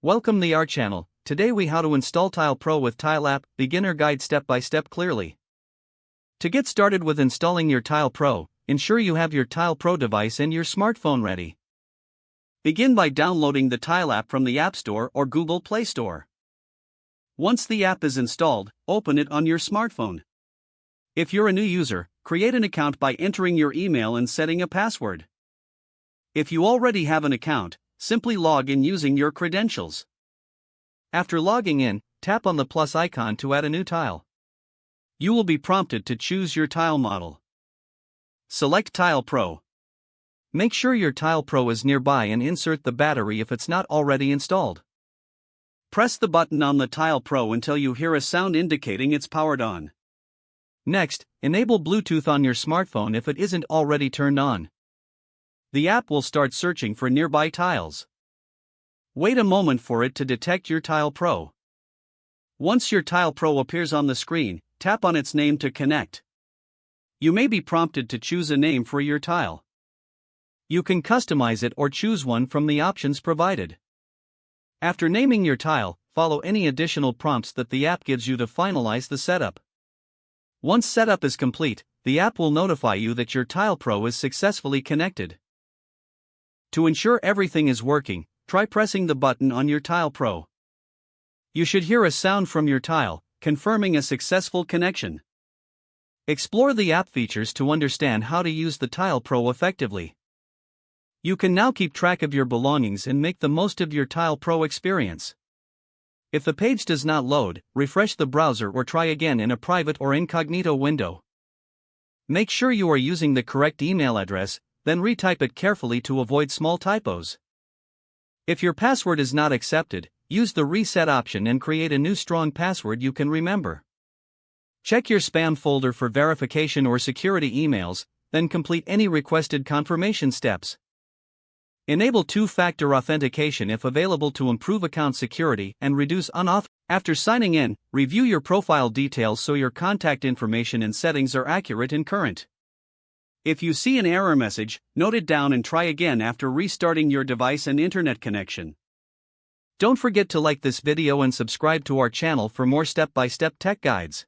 Welcome to our channel. Today we how to install Tile Pro with Tile app, beginner guide step by step clearly. To get started with installing your Tile Pro, ensure you have your Tile Pro device and your smartphone ready. Begin by downloading the Tile app from the App Store or Google Play Store. Once the app is installed, open it on your smartphone. If you're a new user, create an account by entering your email and setting a password. If you already have an account, simply log in using your credentials. After logging in, tap on the plus icon to add a new tile. You will be prompted to choose your tile model. Select Tile Pro. Make sure your Tile Pro is nearby and insert the battery if it's not already installed. Press the button on the Tile Pro until you hear a sound indicating it's powered on. Next, enable Bluetooth on your smartphone if it isn't already turned on. The app will start searching for nearby tiles. Wait a moment for it to detect your Tile Pro. Once your Tile Pro appears on the screen, tap on its name to connect. You may be prompted to choose a name for your tile. You can customize it or choose one from the options provided. After naming your tile, follow any additional prompts that the app gives you to finalize the setup. Once setup is complete, the app will notify you that your Tile Pro is successfully connected. To ensure everything is working, try pressing the button on your Tile Pro. You should hear a sound from your tile, confirming a successful connection. Explore the app features to understand how to use the Tile Pro effectively. You can now keep track of your belongings and make the most of your Tile Pro experience. If the page does not load, refresh the browser or try again in a private or incognito window. Make sure you are using the correct email address, then retype it carefully to avoid small typos. If your password is not accepted, use the reset option and create a new strong password you can remember. Check your spam folder for verification or security emails, then complete any requested confirmation steps. Enable two-factor authentication if available to improve account security and reduce unauthorized. After signing in, review your profile details so your contact information and settings are accurate and current. If you see an error message, note it down and try again after restarting your device and internet connection. Don't forget to like this video and subscribe to our channel for more step-by-step tech guides.